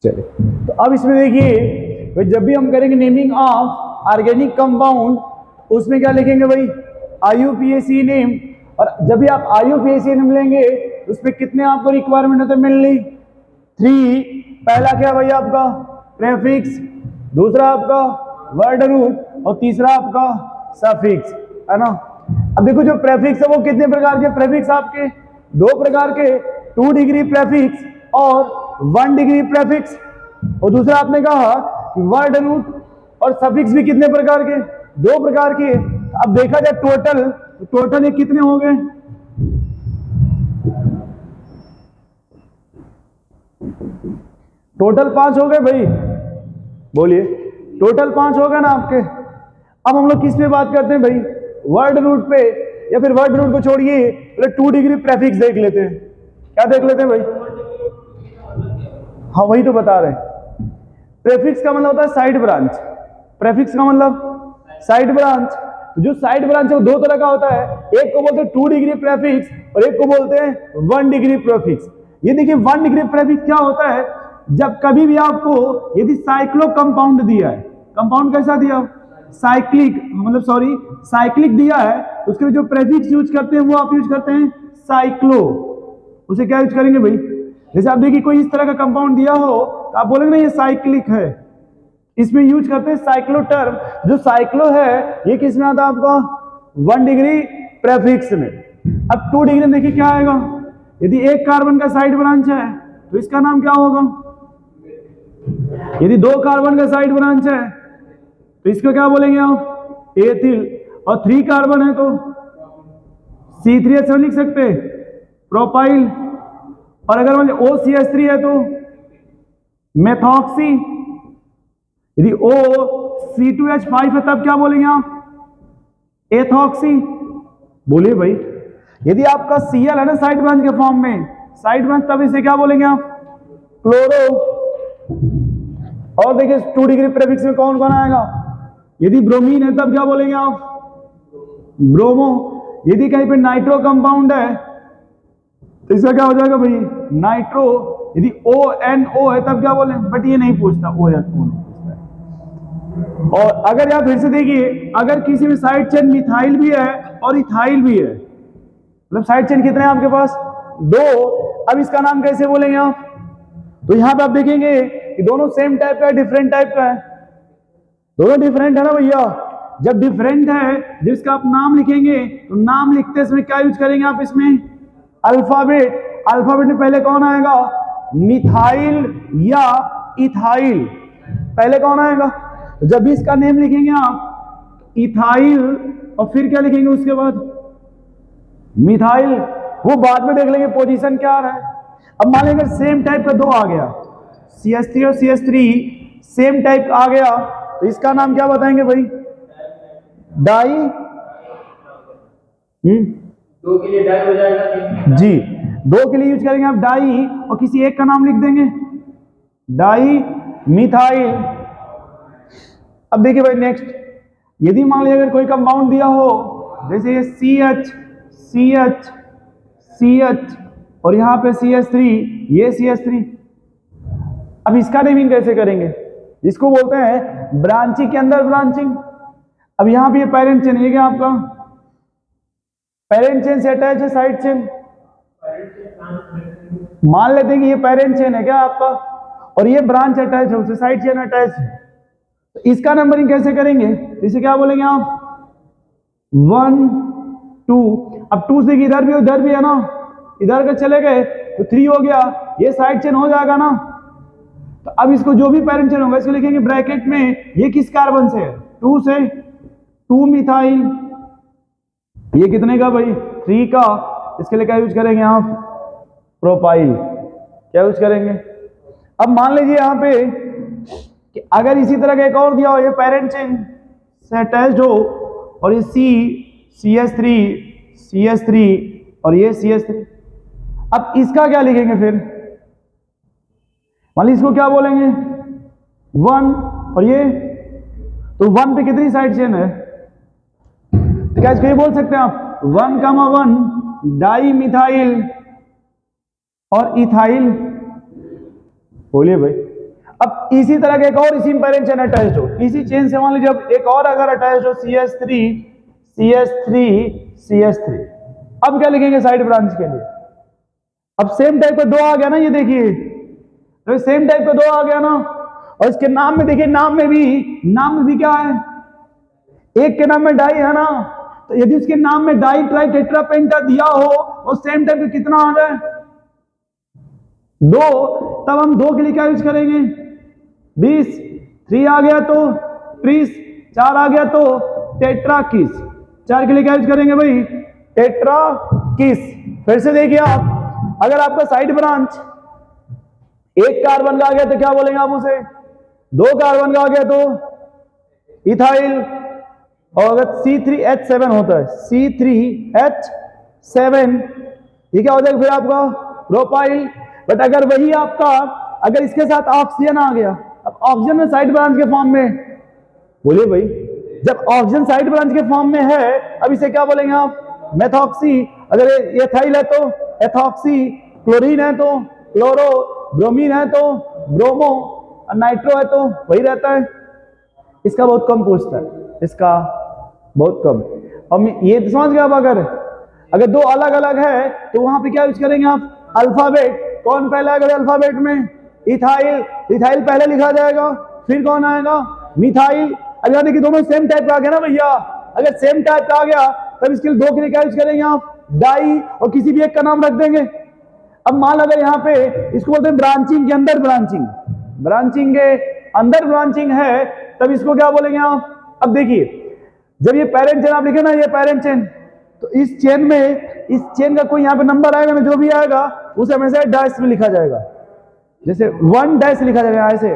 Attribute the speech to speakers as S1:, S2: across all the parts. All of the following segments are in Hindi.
S1: चलिए, तो अब इसमें देखिए भाई, जब भी हम करेंगे नेमिंग ऑफ ऑर्गेनिक कंपाउंड, उसमें क्या लिखेंगे भाई, IUPAC नेम। और जब भी आप IUPAC नेम लेंगे उसमें कितने आपको रिक्वायरमेंट होते हैं मेनली 3। पहला क्या भाई आपका प्रेफिक्स, दूसरा आपका वर्ड रूट और तीसरा आपका सफिक्स, है ना। अब देखो जो प्रेफिक्स है वो कितने प्रकार के प्रेफिक्स आपके 2 प्रकार के, 2 डिग्री प्रेफिक्स और 1 डिग्री प्रेफिक्स। और दूसरा आपने कहा कि वर्ड रूट और सफिक्स भी कितने प्रकार के, 2 प्रकार के। अब देखा जाए टोटल ये कितने हो गए, टोटल 5 हो गए भाई, बोलिए टोटल 5 हो गए ना आपके। अब हम लोग किस पे बात करते हैं भाई, वर्ड रूट पे, या फिर वर्ड रूट को छोड़िए पहले 2 डिग्री प्रेफिक्स देख लेते हैं। क्या देख लेते हैं भाई, हाँ वही तो बता रहे हैं। प्रेफिक्स का मतलब होता है साइड ब्रांच, प्रेफिक्स का मतलब साइड ब्रांच। जो साइड ब्रांच है वो 2 तरह का होता है, एक को बोलते हैं 2 डिग्री प्रेफिक्स और एक को बोलते हैं 1 डिग्री प्रेफिक्स। ये देखिए 1 डिग्री प्रेफिक्स क्या होता है, जब कभी भी आपको यदि साइक्लो कंपाउंड दिया है, कंपाउंड कैसा दिया, साइक्लिक, मतलब सॉरी साइक्लिक दिया है, तो उसके लिए जो प्रेफिक्स यूज करते हैं वो आप यूज करते हैं साइक्लो। उसे क्या यूज करेंगे भाई, जैसे आप देखिए कोई इस तरह का कंपाउंड दिया हो तो आप बोलेंगे ना ये साइक्लिक है, इसमें यूज करते हैं साइक्लो टर्म। जो साइक्लो है ये किस में आता है आपका 1 डिग्री प्रेफिक्स में। अब 2 डिग्री देखिए क्या आएगा, यदि एक कार्बन का साइड ब्रांच है तो इसका नाम क्या होगा, यदि 2 कार्बन का साइड ब्रांच है तो इसको क्या बोलेंगे आप एथिल, और 3 कार्बन है तो C3H लिख सकते हैं प्रोपाइल, और अगर मान लीजिए OCH3 है तो मेथॉक्सी, यदि OC2H5 है तब क्या बोलेंगे आप एथॉक्सी। बोलिए भाई, यदि आपका Cl है ना साइड ब्रांच के फॉर्म में, साइड ब्रांच, तब इसे क्या बोलेंगे आप क्लोरो। और देखिए 2 डिग्री प्रेफिक्स में कौन कौन आएगा, यदि ब्रोमीन है तब क्या बोलेंगे आप ब्रोमो। यदि कहीं पे नाइट्रो कंपाउंड है तो इसका क्या हो जाएगा भाई नाइट्रो। यदि ONO है तब क्या बोले, बट ये नहीं पूछता, O या O नहीं पूछता। और अगर आप फिर से देखिए, अगर किसी में साइड चेन मिथाइल भी है और इथाइल भी है, मतलब साइड चेन कितने हैं आपके पास 2, अब इसका नाम कैसे बोलेंगे आप, तो यहां पे आप देखेंगे कि दोनों सेम टाइप का है डिफरेंट टाइप का है, दोनों डिफरेंट है ना भैया। जब डिफरेंट है जिसका आप नाम लिखेंगे तो नाम लिखते समय क्या यूज करेंगे आप इसमें अल्फाबेट। अल्फाबेट में पहले कौन आएगा मिथाइल या इथाइल, पहले कौन आएगा, तो जब भी इसका नेम लिखेंगे आप इथाइल और फिर क्या लिखेंगे उसके बाद मिथाइल, वो बाद में देख लेंगे पोजीशन क्या आ रहा है। अब मान लीजिए सेम टाइप का 2 आ गया, CH3 और CH3 सेम टाइप आ गया, तो इसका नाम क्या बताएंगे भाई डाई।
S2: 2 के लिए डाई हो जाएगा
S1: जी, 2 के लिए यूज करेंगे आप डाई, और किसी एक का नाम लिख देंगे डाई मिथाइल। अब देखिए भाई नेक्स्ट, यदि मान लीजिए अगर कोई कंपाउंड दिया हो, जैसे ये CH CH CH और यहाँ पे CH3, ये CH3, अब इसका नेमिंग कैसे करेंगे, इसको बोलते हैं ब्रांचिंग के अंदर ब्रांचिंग। अब यहाँ पे ये पेरेंट चेन है क्या आपका, पेरेंट चेन से अटैच है साइड चेन, मान लेते हैं कि ये पेरेंट चेन है क्या आपका, और ये ब्रांच अटैच है उससे, साइड चेन अटैच है, तो इसका नंबरिंग कैसे करेंगे, इसे क्या बोलेंगे आप 1 2। अब 2 से इधर भी है ना, इधर का चले गए तो 3 हो गया, ये साइड चेन हो जाएगा ना। तो अब इसको जो भी पेरेंट चेन होगा इसको लिखेंगे ब्रैकेट में, ये किस कार्बन से है 2 से, 2 मिथाइल, ये कितने का भाई 3 का, इसके लिए क्या यूज करेंगे आप प्रोपाइल, क्या यूज करेंगे। अब मान लीजिए यहां पे कि अगर इसी तरह का एक और दिया हो, ये पेरेंट चेन से अटैच्ड हो, और ये CH3 CH3 और ये CH3, अब इसका क्या लिखेंगे फिर, मान लीजिए इसको क्या बोलेंगे 1, और ये तो 1 पे कितनी साइड चेन है, तो क्या इसको ये बोल सकते हैं आप 1,1 डाई मिथाइल और इथाइल। बोलिए भाई, अब इसी तरह का एक और इसी पेरेंट चेन अटैच्ड हो, इसी चेन से मान लीजिए अब एक और अगर अटैच्ड हो CH3 CH3 CH3, अब क्या लिखेंगे साइड ब्रांच के लिए? अब सेम टाइप का दो आ गया ना, ये देखिए तो सेम टाइप का दो आ गया ना, और इसके नाम में देखिए, नाम में भी क्या है, एक के नाम में डाई है ना, तो यदि उसके नाम में डाई ट्राई टेट्रा पेंटा दिया हो और सेम टाइप का कितना आ जाए? दो, तब हम दो के लिए क्या यूज करेंगे? 20, 3 आ गया तो ट्रीस, 4 आ गया तो टेट्रा किस, 4 के लिए क्या यूज करेंगे भाई? टेट्रा किस। फिर से देखिए आप, अगर आपका साइड ब्रांच एक कार्बन का आ गया तो क्या बोलेंगे आप उसे? 2 कार्बन का आ गया तो इथाइल, और अगर C3H7 होता है, C3H7, ये क्या हो जाएगा फिर आपका? प्रोपाइल। बट अगर वही आपका, अगर इसके साथ ऑक्सीजन आ गया, अब ऑक्सीजन में साइड ब्रांच के फॉर्म में, बोलिए भाई, जब ऑक्सीजन साइड ब्रांच के फॉर्म में है, अब इसे क्या बोलेंगे आप? मेथॉक्सी। अगर एथाइल है तो एथॉक्सी, क्लोरीन है तो क्लोरो, ब्रोमीन है तो ब्रोमो, और नाइट्रो है तो वही रहता है। इसका बहुत कम पूछता है, इसका बहुत कम। और ये तो समझ गया आप, अगर दो अलग अलग है तो वहां पे क्या यूज करेंगे आप? अल्फाबेट। कौन पहले आएगा अल्फाबेट में? इथाइल, इथाइल पहले लिखा जाएगा, फिर कौन आएगा? मिथाइल। अगर देखिए दोनों सेम टाइप का आ गया ना भैया, अगर सेम टाइप का आ गया तब इसके लिए दो के लिए क्या यूज करेंगे आप? डाई, और किसी भी एक का नाम रख देंगे। अब मान अगर यहाँ पे इसको बोलते हैं ब्रांचिंग के अंदर ब्रांचिंग, ब्रांचिंग के अंदर ब्रांचिंग है, तब इसको क्या बोलेंगे आप? अब देखिए, जब ये पेरेंट चेन आप लिखे ना, ये पेरेंट चेन, तो इस चेन में, इस चेन का कोई यहाँ पे नंबर आएगा ना, जो भी आएगा उसे हमेशा डैश में लिखा जाएगा, जैसे 1 डैश लिखा जाएगा ऐसे।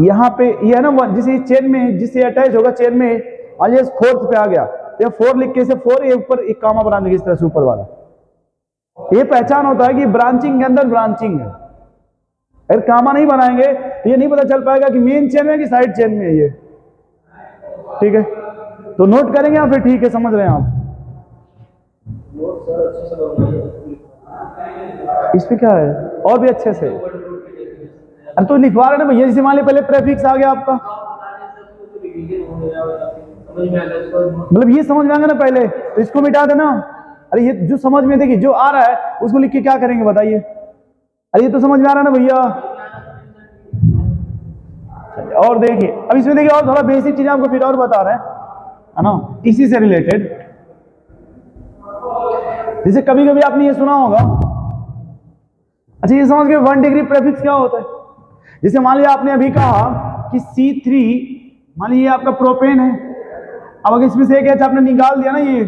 S1: यहाँ पे ये है ना, जिस चेन में जिससे अटैच होगा चेन में, और ये 4th पे आ गया तो ये 4 लिख के इसे 4, ये ऊपर एक कामा बना देंगे इस तरह से ऊपर वाला। ये पहचान होता है कि ब्रांचिंग के अंदर ब्रांचिंग है। अगर कामा नहीं बनाएंगे तो ये नहीं पता चल पाएगा कि मेन चेन है कि साइड चेन में है ये। ठीक है, तो नोट करेंगे आप, फिर ठीक है, समझ रहे हैं आप? इस पे क्या है और भी अच्छे से? अरे तो लिखवा रहे ना भैया, जैसे मान लीजिए पहले प्रेफिक्स आ गया आपका, मतलब ये समझ में आएगा ना पहले, तो इसको मिटा देना। अरे ये जो समझ में, देखिए जो आ रहा है उसको लिख के क्या करेंगे बताइए? अरे ये तो समझ में आ रहा है ना भैया। और देखिए, अब इसमें देखिए और थोड़ा बेसिक चीज आपको फिर और बता रहे हैं, है ना, इसी से रिलेटेड। जैसे कभी कभी आपने ये सुना होगा, अच्छा ये समझ गए 1 डिग्री प्रेफिक्स क्या होता है? जैसे मान लीजिए आपने अभी कहा कि C3, मान लीजिए आपका प्रोपेन है, अब अगर इसमें से एक एच आपने निकाल दिया ना, ये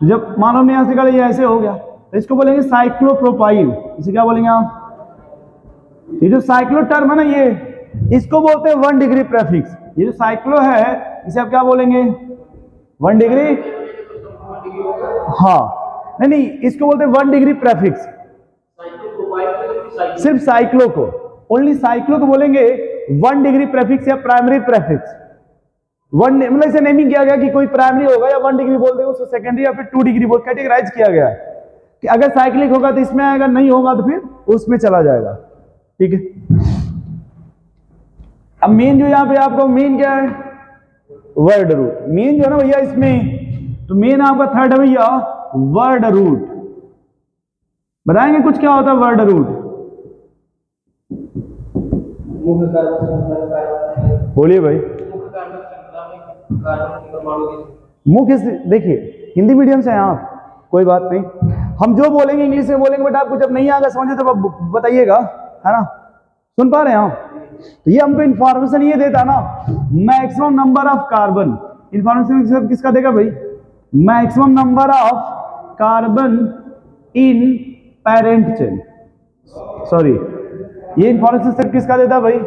S1: तो जब मानो हमने यहां से निकाला, ये ऐसे हो गया, तो इसको बोलेंगे साइक्लोप्रोपाइल। इसे क्या बोलेंगे आप? ये जो साइक्लो टर्म है ना, ये इसको बोलते हैं 1 डिग्री प्रेफिक्स। ये जो साइक्लो है इसे आप क्या बोलेंगे? 1 डिग्री, हाँ, नहीं इसको बोलते हैं 1 डिग्री प्रेफिक्स। सिर्फ साइक्लो को, ओनली साइक्लो को बोलेंगे 1 डिग्री प्रेफिक्स या प्राइमरी प्रेफिक्स। 1 मतलब इसे नेमिंग किया गया कि कोई प्राइमरी होगा या 1 डिग्री बोल देगा उसको सेकेंडरी, या फिर 2 डिग्री बोल कैटेगराइज किया गया है कि अगर साइक्लिक होगा तो इसमें आएगा, नहीं होगा तो फिर उसमें चला जाएगा। ठीक है, अब मेन जो यहाँ पे आपको मेन क्या है? Word root. मेन जो है ना भैया इसमें, तो मेन आपका थर्ड है भैया वर्ड रूट। बताएंगे कुछ क्या होता है वर्ड रूट? बोलिए भाई। मुख्य, देखिए हिंदी मीडियम से हैं आप, कोई बात नहीं, हम जो बोलेंगे इंग्लिश में बोलेंगे, बट आपको जब नहीं आएगा समझे तो बताइएगा, है ना? सुन पा रहे हैं आप? तो ये हमको इंफॉर्मेशन ये देता ना, maximum number of carbon. Information किसका देगा भाई? Maximum number of carbon in parent chain. Sorry, ये इंफॉर्मेशन सिर्फ किसका देता भाई?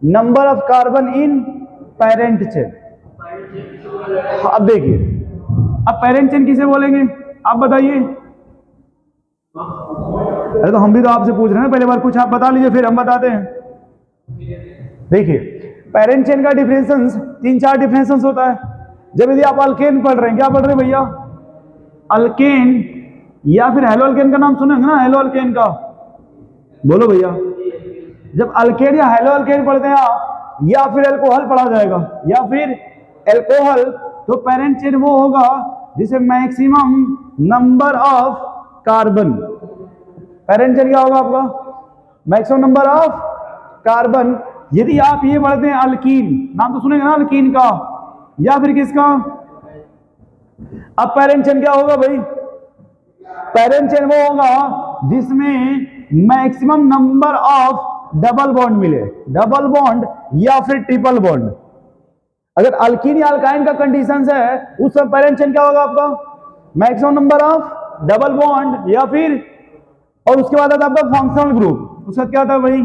S1: Number of carbon in parent chain. अब देखिए, अब पेरेंट चेन किसे बोलेंगे आप बताइए? अरे तो हम भी तो आपसे पूछ रहे हैं, पहले बार कुछ आप बता लीजिए फिर हम बताते हैं। देखिए, पेरेंट चेन का डिफरेंसेस 3-4 डिफरेंसेस होता है। जब यदि आप अल्केन पढ़ रहे हैं, क्या पढ़ रहे हैं भैया? अल्केन, या फिर हेलो अल्केन का नाम सुने ना, हेलो अल्केन का, बोलो भैया। जब अल्केन या हेलो अल्केन पढ़ते हैं आप, या फिर अल्कोहल पढ़ा जाएगा, या फिर अल्कोहल, तो पेरेंट चेन वो होगा जिसे maximum number of carbon, parent chain क्या होगा आपका, मैक्सिमम नंबर ऑफ कार्बन। यदि आप ये पढ़ते हैं अल्कीन, नाम तो सुनेंगे ना अल्कीन का, या फिर किसका, अब पेरेंट चेन क्या होगा भाई, पेरेंट चेन वो होगा जिसमें maximum number of double bond मिले, डबल बॉन्ड या फिर ट्रिपल बॉन्ड। अगर अल्कीन या अल्काइन का कंडीशन है उस समय पेरेंट चेन क्या होगा आपका, maximum number of double bond या फिर, और उसके बाद आता है आपका फंक्शनल ग्रुप। उसका क्या था भाई,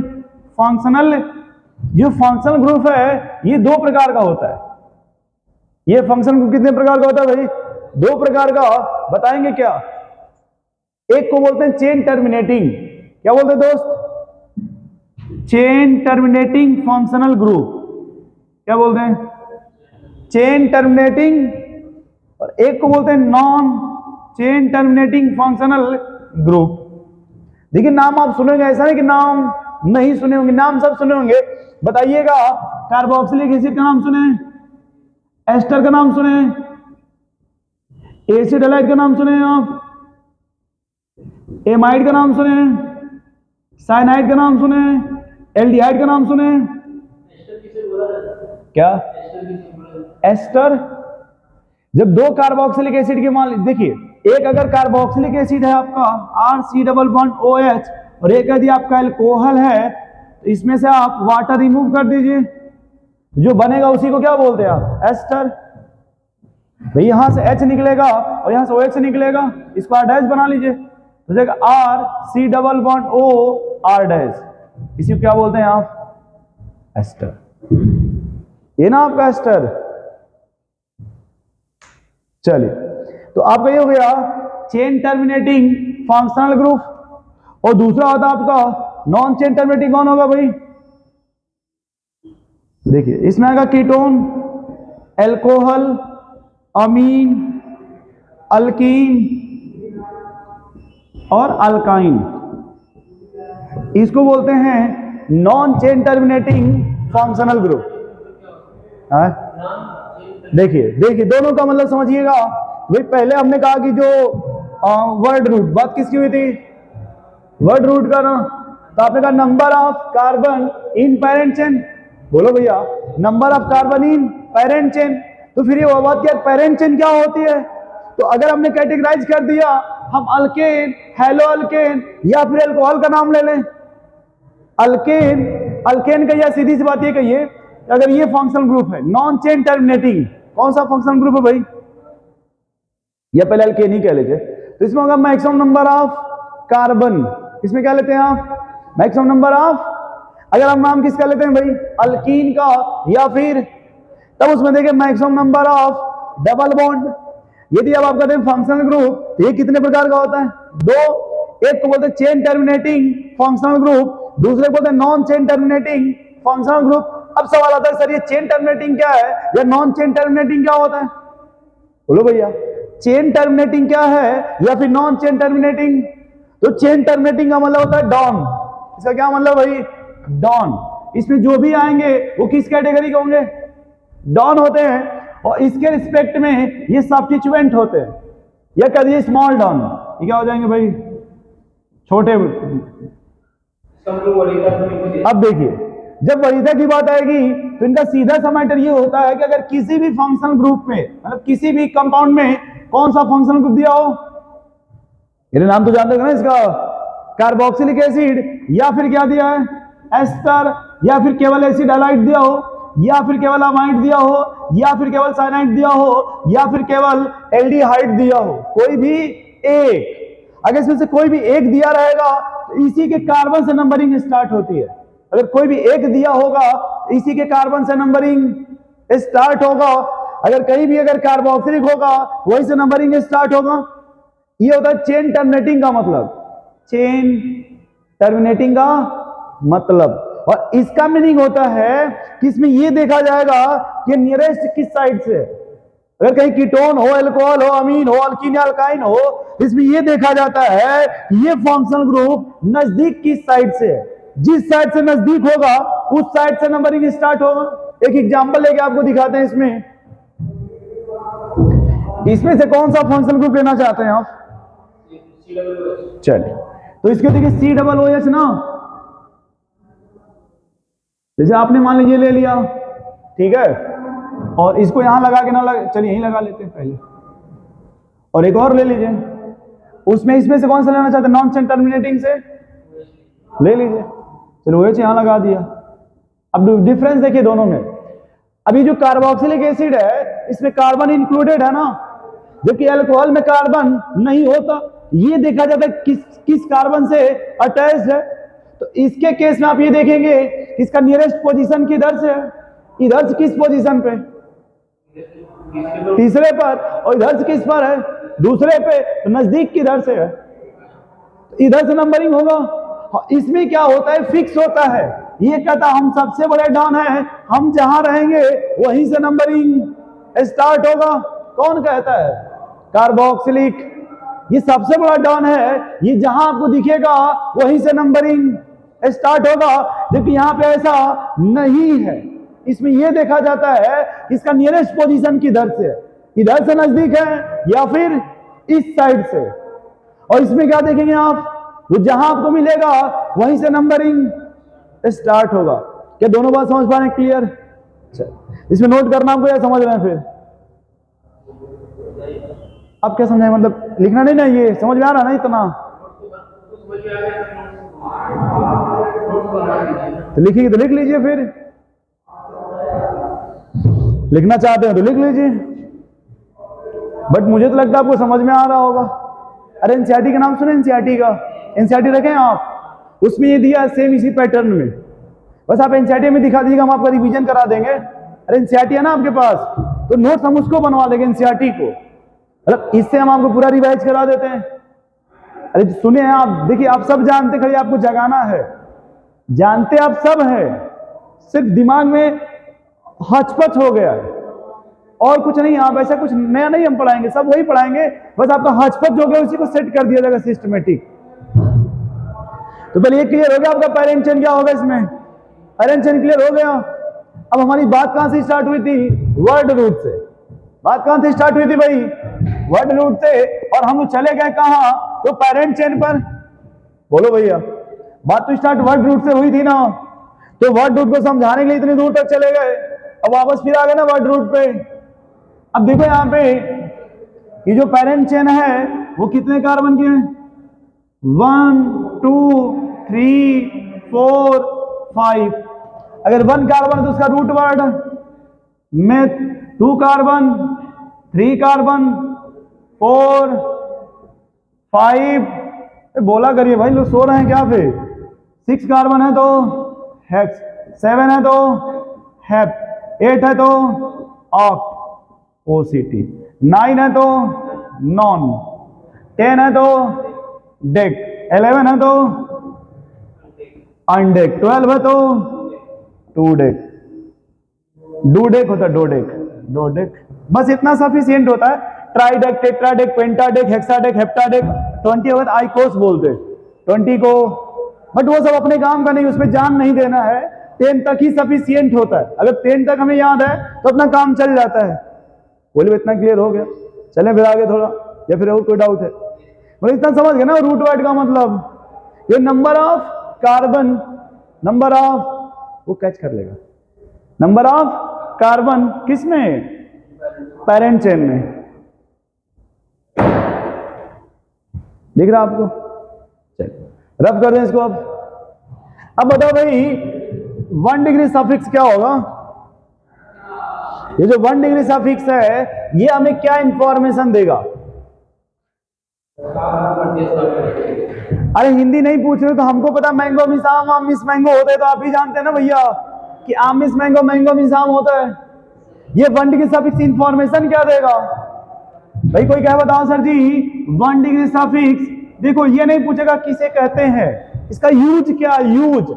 S1: फंक्शनल। जो फंक्शनल ग्रुप है ये दो प्रकार का होता है। ये फंक्शनल ग्रुप कितने प्रकार का होता है भाई, दो प्रकार का, बताएंगे क्या। एक को बोलते हैं चेन टर्मिनेटिंग, क्या बोलते हैं दोस्त, चेन टर्मिनेटिंग फंक्शनल ग्रुप, क्या बोलते हैं, चेन टर्मिनेटिंग। और एक को बोलते हैं non chain terminating functional group. देखिए नाम आप सुनेंगे, ऐसा नहीं कि नाम नहीं सुने होंगे, नाम सब सुने होंगे। बताइएगा, कार्बोक्सिलिक एसिड का नाम सुने, एस्टर का नाम सुने, एसिड हैलाइड का नाम सुने आप, एमाइड का नाम सुने, साइनाइड का नाम सुने, एल्डिहाइड का नाम सुने, क्या एस्टर। जब दो कार्बोक्सिलिक एसिड के मान, देखिए एक अगर कार्बोक्सिलिक एसिड है आपका RC डबल बॉन्ड OH, और एक यदि आपका अल्कोहल है, तो इसमें से आप वाटर रिमूव कर दीजिए, जो बनेगा उसी को क्या बोलते हैं आप, एस्टर। भाई यहां से H निकलेगा और यहां से OH निकलेगा, इसको R डैश बना लीजिए, तो जाएगा RC double bond O R dash, इसी को क्या बोलते हैं आप, एस्टर। ये ना आपका एस्टर। चलिए, तो आपका ये हो गया चेन टर्मिनेटिंग फंक्शनल ग्रुप, और दूसरा होता आपका नॉन चेन टर्मिनेटिंग। कौन होगा भाई, देखिए इसमें आएगा कीटोन, अल्कोहल, अमीन, अल्कीन और अल्काइन, इसको बोलते हैं non chain terminating functional group. देखिए देखिए दोनों का मतलब समझिएगा। भाई पहले हमने कहा कि जो वर्ड रूट, बात किसकी हुई थी, वर्ड रूट का ना, तो आपने कहा number of carbon in parent chain, बोलो भैया, number of carbon in parent chain. तो फिर ये बात क्या, पेरेंट चेन क्या होती है, तो अगर हमने कैटेगराइज कर दिया, हम अल्केन, हेलो अल्केन या फिर अल्कोहल का नाम ले लें, अल्केन, अल्केन का, या सीधी सी बात ये कहिए, अगर ये फंक्शनल ग्रुप है नॉन चेन टर्मिनेटिंग, कौन सा फंक्शनल ग्रुप है भाई, या पहले अल्केन ही कह लीजिए, तो इसमें होगा मैक्सिमम नंबर ऑफ कार्बन, इसमें क्या लेते हैं आप, मैक्सिमम नंबर ऑफ। अगर हम नाम किसका लेते हैं भाई, अल्कीन का, या फिर तब उसमें देखिए maximum number of double bond. यदि अब आप कहते हैं फंक्शनल ग्रुप, तो ये कितने प्रकार का होता है, दो। एक को बोलते हैं चेन टर्मिनेटिंग फंक्शनल ग्रुप, दूसरे को बोलते हैं non chain terminating functional group. अब सवाल आता है, सर ये चेन टर्मिनेटिंग क्या है या नॉन चेन टर्मिनेटिंग क्या होता है, बोलो भैया, चेन टर्मिनेटिंग क्या है या फिर नॉन चेन टर्मिनेटिंग। तो चेन टर्मिनेटिंग का मतलब होता है डॉन। इसका क्या मतलब भाई, डॉन। इसमें जो भी आएंगे वो किस कैटेगरी के होंगे, डॉन होते हैं, और इसके रिस्पेक्ट में ये सब्स्टिट्यूएंट होते हैं, या कह दीजिए स्मॉल डॉन, ये क्या हो जाएंगे भाई, छोटे। अब देखिए जब वरीयता की बात आएगी तो इनका सीधा सा मैटर ये होता है कि अगर किसी भी फंक्शनल ग्रुप में, मतलब किसी भी कंपाउंड में कौन सा फंक्शनल ग्रुप दिया हो, ये नाम तो जानते हो ना इसका, कार्बोक्सिलिक एसिड, या फिर क्या दिया है, एस्टर, या फिर केवल एसिड हैलाइड दिया हो, या फिर केवल अमाइड दिया हो, या फिर केवल साइनाइड दिया हो, या फिर केवल एल्डिहाइड दिया हो, कोई भी एक। अगर इसमें से कोई भी एक दिया रहेगा तो इसी के कार्बन से नंबरिंग स्टार्ट होती है। अगर कोई भी एक दिया होगा तो इसी के कार्बन से नंबरिंग स्टार्ट होगा। अगर कहीं भी अगर कार्बोक्सिलिक होगा वहीं से नंबरिंग स्टार्ट होगा। ये होता है चेन टर्मिनेटिंग का मतलब, चेन टर्मिनेटिंग का मतलब। और इसका मीनिंग होता है कि इसमें ये देखा जाएगा कि नियरेस्ट किस साइड से, अगर कहीं कीटोन हो, अल्कोहल हो, अमीन हो, अल्कीन या अल्काइन हो, इसमें ये देखा जाता है ये फंक्शनल ग्रुप नजदीक किस साइड से है। जिस साइड से नजदीक होगा उस साइड से नंबरिंग स्टार्ट होगा। एक एग्जांपल लेके आपको दिखाते हैं। इसमें से कौन सा फंक्शनल ग्रुप लेना चाहते हैं आप? चलिए, तो इसके देखिए COOH ना, जैसे आपने मान लीजिए ले लिया, ठीक है, और इसको यहां लगा के ना लगा, चलिए यहीं लगा लेते हैं पहले, और एक और ले लीजिए। उसमें इसमें से कौन सा लेना चाहते हैं? नॉन चेन टर्मिनेटिंग से ले लीजिए। चलो OH यहां लगा दिया। अब डिफरेंस देखिए दोनों में। अभी जो कार्बोक्सिलिक एसिड है इसमें कार्बन इंक्लूडेड है ना, जबकि अल्कोहल में कार्बन नहीं होता। ये देखा जाता है किस कार्बन से अटैच्ड है। तो इसके केस में आप ये देखेंगे इसका नियरेस्ट पोजीशन किधर से है? इधर से किस पोजीशन पे? तीसरे पर। और इधर से किस पर है? दूसरे पे। तो नजदीक किधर से है? तो इधर से नंबरिंग होगा। इसमें क्या होता है? फिक्स होता है। ये कहता हम सबसे बड़े डॉन है, हम जहां रहेंगे वहीं से नंबरिंग स्टार्ट होगा। कौन कहता है? कार्बोक्सिलिक। ये सबसे बड़ा डॉन है, ये जहां आपको दिखेगा वहीं से नंबरिंग स्टार्ट होगा, जबकि यहां पे ऐसा नहीं है। इसमें यह देखा जाता है इसका नियरेस्ट पोजीशन किधर से है, इधर से नजदीक है या फिर इस साइड से। और इसमें क्या देखेंगे आप? वो जहां आपको मिलेगा वहीं से नंबरिंग स्टार्ट होगा। क्या दोनों बात समझ पा रहे हैं? क्लियर? इसमें नोट करना आपको या समझ रहे हैं? फिर अब क्या समझाएं? मतलब लिखना नहीं ना, ये समझ में आ रहा ना इतना? तो लिखिए तो लिख लीजिए, फिर लिखना चाहते हैं तो लिख लीजिए। बट मुझे तो लगता है आपको समझ में आ रहा होगा। अरे एनसीईआरटी का नाम सुने? एनसीईआरटी का एनसीईआरटी रखें आप, उसमें ये दिया सेम इसी पैटर्न में। बस आप एनसीईआरटी में दिखा दीजिएगा, हम आपका रिवीजन करा देंगे। अरे एनसीईआरटी है ना आपके पास, तो नोट्स हम उसको बनवा देंगे एनसीईआरटी को। मतलब इससे हम आपको पूरा रिवाइज करा देते हैं। अरे सुने हैं आप, देखिए आप सब जानते, खाली आपको जगाना है। जानते आप सब है, सिर्फ दिमाग में हचपच हो गया है और कुछ नहीं। आप ऐसा कुछ नया नहीं हम पढ़ाएंगे, सब वही पढ़ाएंगे, बस आपका हचपच हो गया, उसी को सेट कर दिया जाएगा सिस्टमेटिक। तो पहले ये क्लियर हो गया आपका पैरेंट चेन क्या होगा इसमें? पैरेंट चेन क्लियर हो गया। अब हमारी बात कहां से स्टार्ट हुई थी? वर्ड रूट से। बात कहां से स्टार्ट हुई थी भाई? वर्ड रूट से। और हम चले गए कहां? तो पैरेंट चेन पर। बोलो भैया, बात तो स्टार्ट वर्ड रूट से हुई थी ना, तो वर्ड रूट को समझाने के लिए इतनी दूर तक चले गए, अब वापस फिर आ गए ना वर्ड रूट पे। अब देखो यहां पे ये जो पैरेंट चेन है वो कितने कार्बन के हैं? 1 2 3 4 5। अगर 1 कार्बन तो उसका root word meth, 2 carbon, 3 carbon, 4 5। बोला करिए भाई, लोग सो रहे हैं क्या? फिर 6 कार्बन है तो हेक्स, 7 है तो हेप, 8 है तो ऑक्ट OCT, 9 है तो नॉन, 10 है तो डेक, 11 है तो अनडेक, 12 है तो टू डेक। डूडेक होता है, डोडेक। बस इतना सफिशिएंट होता है। ट्राइडेक, टेट्राडेक, पेंटाडेक, हेक्साडेक, हेप्टाडेक, 20 अगर आइकोस बोलते 20 को। बट वो सब अपने काम का नहीं, उसमें जान नहीं देना है। 10 तक ही सफिशिएंट होता है। अगर 10 तक हमें याद है तो अपना काम चल जाता है। बोले इतना क्लियर हो गया? चले फिर आगे थोड़ा, या फिर और कोई डाउट है? मतलब इतना समझ गए ना रूट वर्ड का मतलब? ये number of carbon, number of, वो कैच कर लेगा, नंबर ऑफ कार्बन किसमें? पैरेंट चेन में। दिख रहा आपको? चलिए रफ कर दें इसको। अब बताओ भाई 1 डिग्री सफिक्स क्या होगा? ये जो 1 डिग्री सफिक्स है ये हमें क्या इंफॉर्मेशन देगा? अरे हिंदी नहीं पूछ रहे तो हमको पता, मैंगो मिस आम, आम मिस मैंगो होता है, तो आप ही जानते हैं ना भैया कि आम मिस मैंगो, मैंगो मिस आम होता है। ये 1 डिग्री सफिक्स इंफॉर्मेशन क्या देगा भाई? कोई क्या बताओ सर जी? 1 डिग्री सफिक्स देखो ये नहीं पूछेगा किसे कहते हैं, इसका यूज क्या, यूज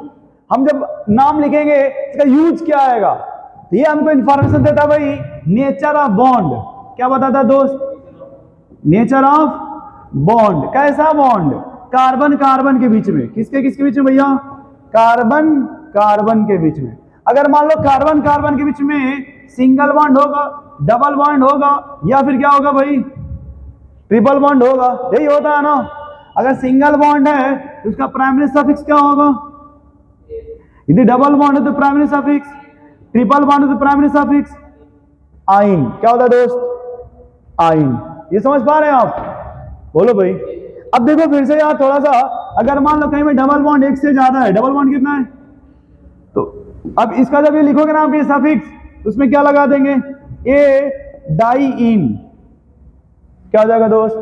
S1: हम जब नाम लिखेंगे इसका यूज क्या आएगा, तो ये हमको इंफॉर्मेशन देता भाई नेचर ऑफ बॉन्ड। क्या बताता दोस्त? Nature of bond. कैसा बॉन्ड? कार्बन कार्बन के बीच में। किसके किसके बीच में भैया? कार्बन कार्बन के बीच में। अगर मान लो कार्बन कार्बन के बीच में सिंगल बॉन्ड होगा, डबल बॉन्ड होगा, या फिर क्या होगा भाई, ट्रिपल बॉन्ड होगा, यही होता है ना। अगर सिंगल बॉन्ड है तो उसका प्राइमरी सफिक्स क्या होगा, यदि डबल बॉन्ड है तो प्राइमरी सफिक्स, ट्रिपल बॉन्ड है तो प्राइमरी सफिक्स आइन। क्या होता है दोस्त, आइन। ये समझ पा रहे हैं आप, बोलो भाई। अब देखो फिर से यार थोड़ा सा, अगर मान लो कहीं में डबल बॉन्ड एक से ज्यादा है, डबल बॉन्ड कितना है, तो अब इसका जब ये लिखोगे ना आप ये सफिक्स, उसमें क्या लगा देंगे, ए डाई इन। क्या हो जाएगा दोस्त,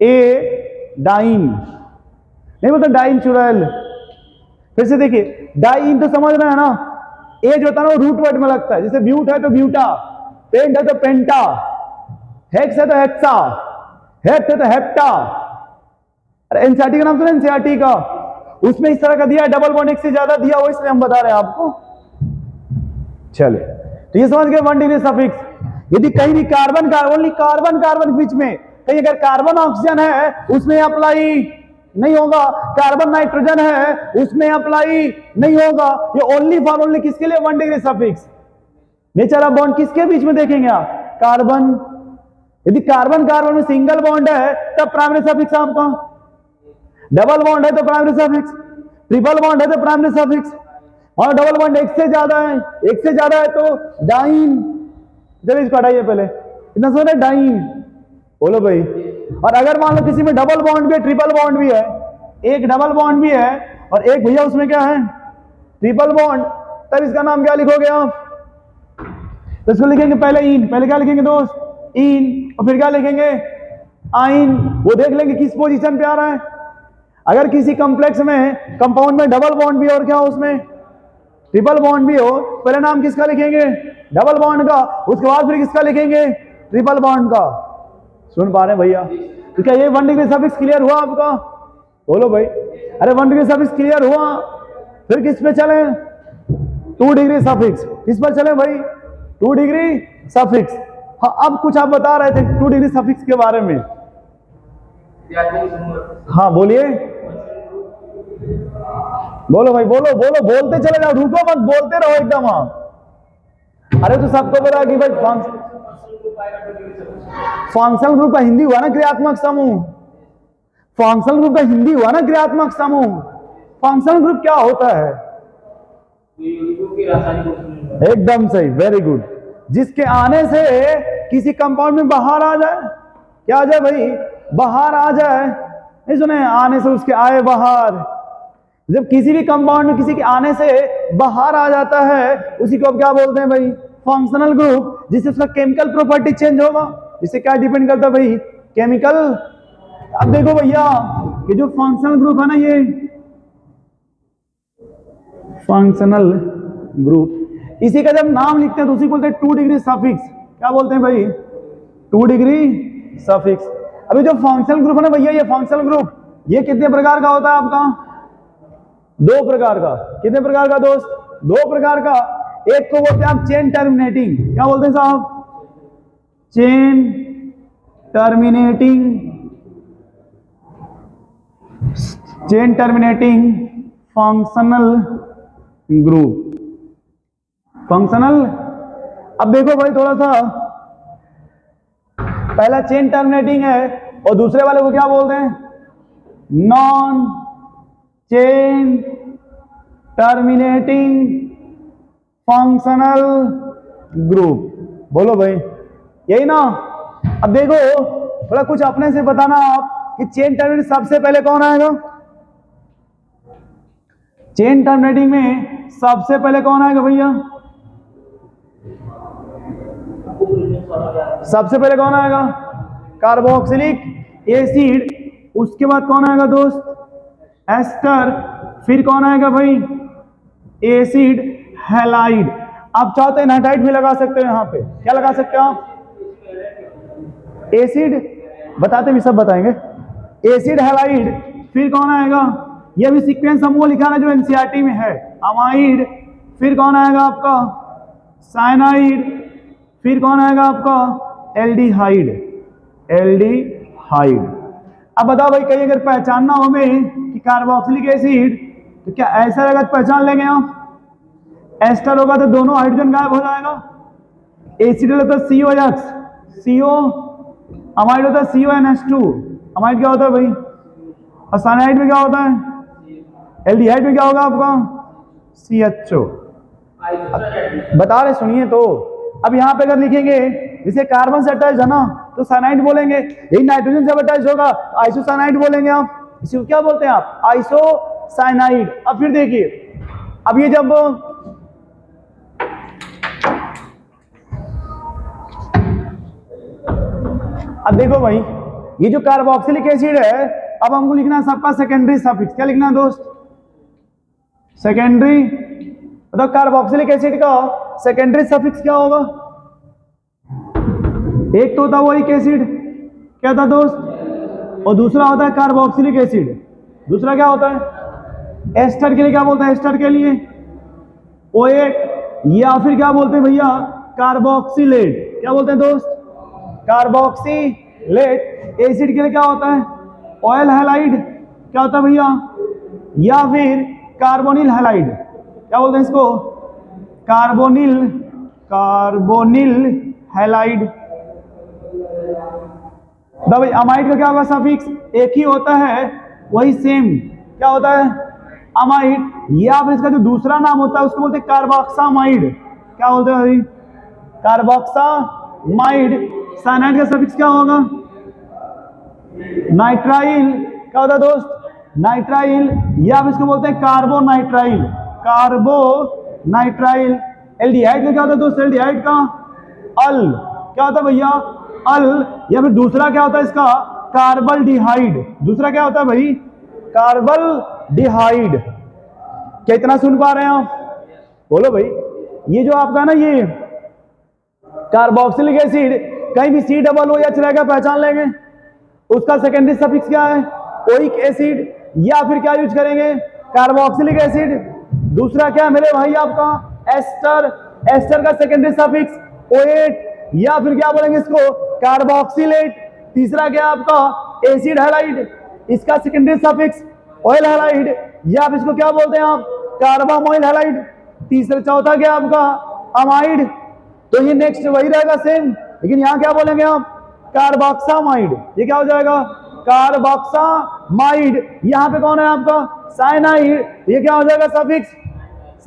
S1: ए डाइन, नहीं बोलते डाइन चुड़ैल। फिर से देखिए, डाइन तो समझ रहे हैं ना, ए जो होता है ना वो रूट वर्ड में लगता है, जैसे ब्यूट है तो ब्यूटा, पेंट है तो पेंटा, हेक्स है तो हेक्सा, हेप्ट है तो हेप्टा। अरे एनसीईआरटी का नाम सुना, एनसीईआरटी का, उसमें इस तरह का दिया है, डबल बॉन्ड एक से ज्यादा दिया हो, इसलिए हम बता रहे हैं आपको। चले, तो ये समझ गए 1 डिग्री सफिक्स। यदि कहीं भी कार्बन ओनली कार्बन कार्बन के बीच में कहीं अगर कार्बन ऑक्सीजन है उसमें अप्लाई नहीं होगा, कार्बन नाइट्रोजन है उसमें अप्लाई नहीं होगा। ये ओनली फॉर ओनली किसके लिए 1 degree suffix. Nature of bond किसके बीच में देखेंगे आप, कार्बन। यदि कार्बन कार्बन में सिंगल बॉन्ड है तब प्राइमरी सफिक्स आपका, डबल बॉन्ड है तो प्राइमरी सफिक्स, ट्रिपल बॉन्ड है तो प्राइमरी सफिक्स, और डबल बॉन्ड एक से ज्यादा है, एक से ज्यादा है तो डाइन। जब इसको हटाइए पहले, इतना सुन है डाइन, बोलो भाई। और अगर मान लो किसी में डबल बॉन्ड भी है, ट्रिपल बॉन्ड भी है, एक डबल बॉन्ड भी है और एक भैया उसमें क्या है, ट्रिपल बॉन्ड, तब इसका नाम क्या लिखोगे आप, तो इसको लिखेंगे पहले इन, पहले क्या लिखेंगे दोस्त, इन, और फिर क्या लिखेंगे, आइन। वो देख लेंगे किस पोजीशन पे आ रहा है। अगर किसी कॉम्प्लेक्स में, कंपाउंड में डबल बॉन्ड भी और क्या हो उसमें ट्रिपल बॉन्ड भी हो, पहले नाम किसका लिखेंगे, डबल बॉन्ड का, उसके बाद फिर किसका लिखेंगे, ट्रिपल बॉन्ड का। सुन पा रहे हैं भैया, तो क्या ये 1 डिग्री सफिक्स क्लियर हुआ आपका, बोलो भाई। अरे 1 डिग्री सफिक्स क्लियर हुआ, फिर किस पे चले, 2 डिग्री सफिक्स। किस पर चले भाई, 2 डिग्री सफिक्स। हाँ, अब कुछ आप बता रहे थे 2 डिग्री सफिक्स के बारे में। हाँ बोलिए, बोलो भाई, बोलो बोलो, बोलते चले जाओ, रुको मत, बोलते रहो एकदम आप। अरे तो सबको पता कि भाई फंक्शनल ग्रुप का हिंदी हुआ ना क्रियात्मक समूह, फंक्शनल ग्रुप का हिंदी हुआ ना क्रियात्मक समूह। फंक्शनल ग्रुप क्या होता है, एकदम सही, वेरी गुड। जिसके आने से किसी कंपाउंड में बाहर आ जाए, क्या आ जाए भाई, बाहर आ जाए, नहीं सुने, आने से उसके आए बाहर। जब किसी भी कंपाउंड में किसी के आने से बाहर आ जाता है उसी को अब क्या बोलते हैं भाई, फंक्शनल ग्रुप। जिससे उसका केमिकल प्रॉपर्टी चेंज होगा, जिससे क्या डिपेंड करता है भाई, केमिकल। अब देखो भैया, ये जो फंक्शनल ग्रुप है ना, ये फंक्शनल ग्रुप, इसी का जब नाम लिखते हैं तो उसी को बोलते हैं 2 डिग्री सफिक्स। क्या बोलते हैं भाई, 2 डिग्री सफिक्स। अभी जो फंक्शनल ग्रुप है ना भैया, ये फंक्शनल ग्रुप ये कितने प्रकार का होता है आपका, 2 प्रकार का। कितने प्रकार का दोस्त, 2 प्रकार का। एक को बोलते हैं आप चेन टर्मिनेटिंग। क्या बोलते हैं साहब, chain terminating, chain terminating functional group, functional. अब देखो भाई थोड़ा सा, पहला चेन टर्मिनेटिंग है और दूसरे वाले को क्या बोलते हैं, non chain terminating functional group. बोलो भाई, यही ना। अब देखो थोड़ा कुछ अपने से बताना आप कि चेन टर्मिनेटिंग सबसे पहले कौन आएगा, चेन टर्मिनेटिंग में सबसे पहले कौन आएगा भैया, सबसे पहले कौन आएगा, कार्बोक्सिलिक एसिड। उसके बाद कौन आएगा दोस्त, एस्टर। फिर कौन आएगा भाई, एसिड हैलाइड। आप चाहो तो एनाटाइड भी लगा सकते हो यहाँ पे। क्या लगा सकते हो आप, एसिड, बताते भी सब बताएंगे, एसिड हैलाइड। फिर कौन आएगा, यह भी सीक्वेंस समूह लिखा है जो एनसीईआरटी में है, अमाइड। फिर कौन आएगा आपका, साइनाइड। फिर कौन आएगा आपका, एल्डिहाइड, एल्डिहाइड। अब बताओ भाई, कहीं अगर पहचानना हो हमें कि कार्बोक्सिलिक एसिड, तो क्या ऐसा रहेगा तो पहचान लेंगे हम। एस्टर होगा तो दोनों हाइड्रोजन गायब हो जाएगा। एसिड होता है COH, CO, अमाइड होता है CONH2, अमाइड क्या होता है भाई, और साइनाइड में क्या होता है, एल्डिहाइड में क्या होगा आपका CHO। बता रहे सुनिए तो। अब यहाँ पे अगर लिखेंगे जैसे कार्बन से अटैच है ना तो साइनाइड बोलेंगे, यही नाइट्रोजन से अटैच होगा तो आइसोसाइनाइड बोलेंगे आप। इसी क्या बोलते हैं आप, आइसोसाइनाइड। अब फिर देखिए, अब ये जब अब देखो भाई, ये जो कार्बोक्सिलिक एसिड है, अब हमको लिखना है सबका सेकेंडरी सफिक्स। क्या लिखना है दोस्त, सेकेंडरी। मतलब कार्बोक्सिलिक एसिड का सेकेंडरी सफिक्स क्या होगा, एक तो होता है वो एक एसिड, क्या था दोस्त, और दूसरा होता है कार्बोक्सिलिक एसिड। दूसरा क्या होता है, एस्टर के लिए क्या बोलते हैं, एस्टर के लिए OH, या फिर क्या बोलते हैं भैया, कार्बोक्सिलेट। क्या बोलते हैं दोस्त, कार्बोक्सिलेट। एसिड के लिए क्या होता है, ऑयल हैलाइड। क्या होता है भैया, या फिर कार्बोनिल हैलाइड। क्या बोलते हैं इसको, कार्बोनिल हैलाइड। भाई अमाइड का क्या होगा सफिक्स, एक ही होता है, वही सेम। क्या होता है, अमाइड। या फिर इसका जो दूसरा नाम होता है उसको बोलते हैं कार्बोक्सामाइड। क्या बोलते हैं भाई, कार्बोक्सामाइड। साइनाइड का सफिक्स क्या होगा, नाइट्राइल। क्या होता है दोस्त, नाइट्राइल। या फिर इसको बोलते हैं कार्बोनाइट्राइल, कार्बोनाइट्राइल। एल्डिहाइड का क्या होता है दोस्त, एल्डिहाइड का अल। क्या होता है भैया, अल। या फिर दूसरा क्या होता है इसका, कार्बल्डिहाइड। दूसरा क्या होता है भाई, कार्बल्डिहाइड। क्या इतना सुन पा रहे हैं आप, बोलो भाई। ये जो आपका ना ये कार्बोक्सिलिक एसिड, कहीं भी COO रहेगा पहचान लेंगे। उसका सेकेंडरी सफिक्स क्या है, ओइक एसिड, या फिर क्या यूज करेंगे, कार्बोक्सिलिक एसिड। दूसरा क्या है मेरे भाई आपका, एस्टर। एस्टर का सेकेंडरी सफिक्स OH, या फिर क्या बोलेंगे इसको, कार्बोक्सिलेट। तीसरा क्या आपका, एसिड हैलाइड, इसका सेकेंडरी सफिक्स ऑयल हैलाइड, या फिर इसको क्या बोलते हैं आप, कार्बामोइल हैलाइड। तीसरा चौथा क्या आपका, अमाइड। तो ये नेक्स्ट वही रहेगा सेम, लेकिन यहां क्या बोलेंगे आप, कार्बोक्सामाइड। ये क्या हो जाएगा, कार्बोक्सामाइड। यहां पे कौन है आपका, साइनाइड। ये क्या हो जाएगा सफिक्स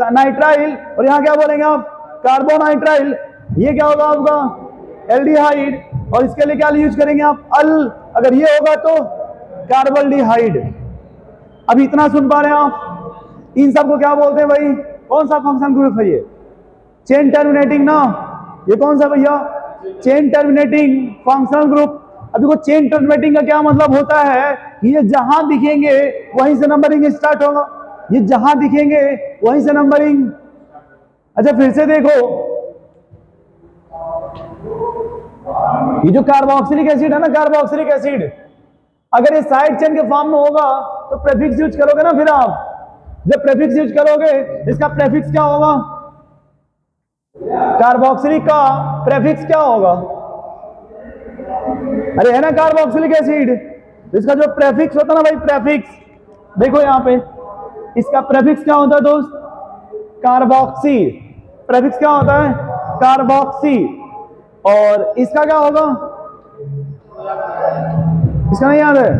S1: नाइट्राइल। और यहां क्या बोलेंगे आप, कार्बोनाइट्राइल। ये क्या होगा आपका, एल्डिहाइड। और इसके लिए क्या यूज करेंगे आप, अल। अगर ये होगा तो कार्बल्डिहाइड। अभी इतना सुन पा रहे हैं आप। इन सबको क्या बोलते हैं भाई, कौन सा फंक्शन ग्रुप है ये, चेन टर्मिनेटिंग ना। ये कौन सा भैया, चेन टर्मिनेटिंग फंक्शनल ग्रुप। अभी को चेन टर्मिनेटिंग का क्या मतलब होता है, ये जहां दिखेंगे वहीं से नंबरिंग स्टार्ट होगा। ये जहां दिखेंगे वहीं से नंबरिंग। अच्छा फिर से देखो, ये जो कार्बोक्सिलिक एसिड है ना, कार्बोक्सिलिक एसिड, अगर ये साइड चेन के फॉर्म में होगा तो प्रीफिक्स यूज करोगे ना। फिर आप जब प्रीफिक्स यूज करोगे, इसका प्रीफिक्स क्या होगा, कार्बोक्सिलिक का प्रीफिक्स क्या होगा, अरे है ना कार्बोक्सिलिक एसिड, इसका जो प्रीफिक्स होता है ना भाई, प्रीफिक्स देखो यहां पे, इसका प्रीफिक्स क्या होता है दोस्त, कार्बोक्सी। प्रीफिक्स क्या होता है, कार्बोक्सी। और इसका क्या होगा, इसका नहीं याद है,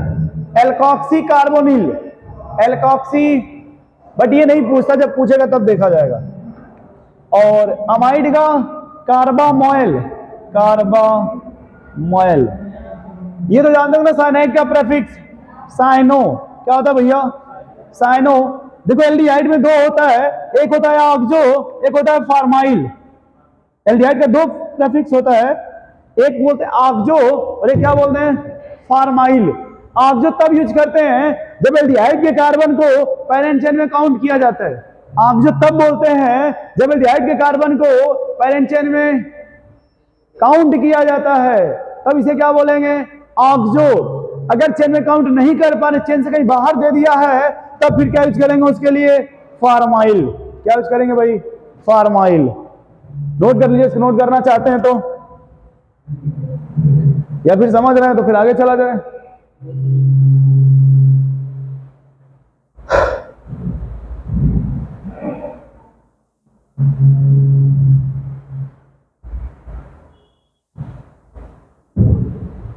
S1: एल्कॉक्सी कार्बोनिल, एल्कॉक्सी। बट ये नहीं पूछता, जब पूछेगा तब देखा जाएगा। और अमाइड का कार्बामोइल, कार्बामोइल। ये तो जानते हो ना, साइनाइड का प्रीफिक्स साइनो। क्या होता है भैया, साइनो। देखो एल्डिहाइड में दो होता है, एक होता है ऑक्सो, एक होता है फार्माइल। एल्डिहाइड का दो प्रीफिक्स होता है, एक बोलते हैं ऑक्सो और एक क्या बोलते हैं, फार्माइल। ऑक्सो तब यूज करते हैं जब एल्डिहाइड के कार्बन को पैरेंट चेन में काउंट किया जाता है। ऑक्सो तब बोलते हैं जब एल्डिहाइड के कार्बन को पैरेंट चेन में काउंट किया जाता है, तब इसे क्या बोलेंगे, ऑक्सो। अगर चेन में काउंट नहीं कर पा रहे, चेन से कहीं बाहर दे दिया है, तब फिर क्या यूज करेंगे उसके लिए, फार्माइल। क्या यूज करेंगे भाई, फार्माइल। नोट कर लीजिए, नोट करना चाहते हैं तो, या फिर समझ रहे हैं तो फिर आगे चला जाए।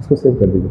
S1: इसको सेव कर दीजिए।